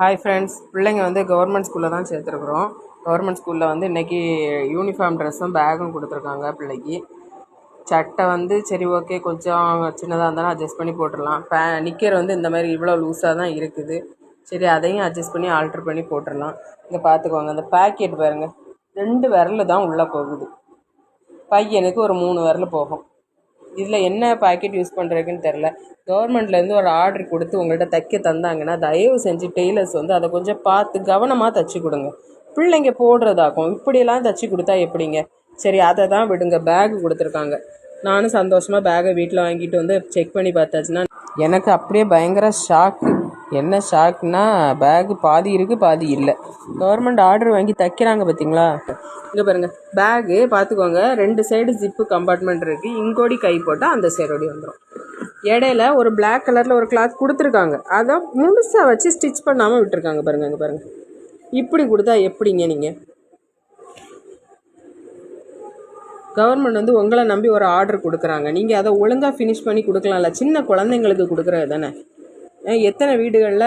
Hi friends, பிள்ளைங்க வந்து government ஸ்கூலில் தான் சேர்த்துருக்குறோம். கவர்மெண்ட் ஸ்கூலில் வந்து இன்றைக்கி யூனிஃபார்ம் ட்ரெஸ்ஸும் பேகும் கொடுத்துருக்காங்க. பிள்ளைக்கு சட்டை வந்து சரி ஓகே, கொஞ்சம் சின்னதாக இருந்தாலும் அட்ஜஸ்ட் பண்ணி போட்டுடலாம். நிக்கர் வந்து இந்த மாதிரி இவ்வளோ லூஸாக தான் இருக்குது. சரி, அதையும் அட்ஜஸ்ட் பண்ணி ஆல்ட்ரு பண்ணி போட்டுடலாம். இங்கே பார்த்துக்கோங்க, அந்த பேக்கெட் பாருங்கள், 2 விரல் தான் உள்ளே போகுது. பையனுக்கு ஒரு 3 விரல் போகும். இதில் என்ன பாக்கெட் யூஸ் பண்ணுறதுக்குன்னு தெரில. கவர்மெண்ட்லேருந்து ஒரு ஆர்டர் கொடுத்து உங்கள்கிட்ட தைக்க தந்தாங்கன்னா தயவு செஞ்சு டெய்லர்ஸ் வந்து அதை கொஞ்சம் பார்த்து கவனமாக தைச்சி கொடுங்க. பிள்ளைங்க போடுறதாக்கும் இப்படியெல்லாம் தைச்சி கொடுத்தா எப்படிங்க? சரி, அதை தான் விடுங்க. பேக் கொடுத்துருக்காங்க. நானும் சந்தோஷமாக பேக்கை வீட்டில் வாங்கிட்டு வந்து செக் பண்ணி பார்த்தாச்சுன்னா எனக்கு அப்படியே பயங்கர ஷாக்கு. என்ன ஷாக்குனா, பேகு பாதி இருக்குது பாதி இல்லை. கவர்மெண்ட் ஆர்டர் வாங்கி தைக்கிறாங்க பார்த்தீங்களா? இங்கே பாருங்கள், பேகு பார்த்துக்கோங்க, 2 சைடு ஜிப்பு கம்பார்ட்மெண்ட் இருக்குது. இங்கோடி கை போட்டால் அந்த சைடோடி வந்துடும். இடையில ஒரு பிளாக் கலரில் ஒரு கிளாத் கொடுத்துருக்காங்க. அதை முழுசாக வச்சு ஸ்டிச் பண்ணாமல் விட்டுருக்காங்க பாருங்கள். இங்கே பாருங்கள், இப்படி கொடுத்தா எப்படிங்க நீங்கள்? கவர்மெண்ட் வந்து உங்களை நம்பி ஒரு ஆர்டர் கொடுக்குறாங்க. நீங்கள் அதை ஒழுங்காக ஃபினிஷ் பண்ணி கொடுக்கலாம்ல. சின்ன குழந்தைங்களுக்கு கொடுக்குறது தானே. எத்தனை வீடுகளில்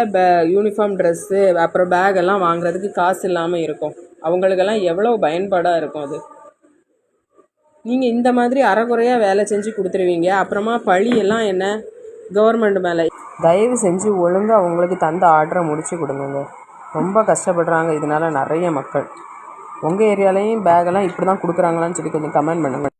யூனிஃபார்ம் ட்ரெஸ்ஸு அப்புறம் பேகெல்லாம் வாங்குறதுக்கு காசு இல்லாமல் இருக்கும். அவங்களுக்கெல்லாம் எவ்வளோ பயன்பாடாக இருக்கும் அது. நீங்கள் இந்த மாதிரி அரைக்குறையாக வேலை செஞ்சு கொடுத்துருவீங்க. அப்புறமா பழியெல்லாம் என்ன கவர்மெண்ட் மேலே. தயவு செஞ்சு ஒழுங்காக அவங்களுக்கு தந்த ஆர்டரை முடிச்சு கொடுங்க. ரொம்ப கஷ்டப்படுறாங்க இதனால் நிறைய மக்கள். உங்கள் ஏரியாலையும் பேகெல்லாம் இப்படி தான் கொடுக்குறாங்களான்னு சொல்லி கொஞ்சம் கமெண்ட் பண்ணுங்கள்.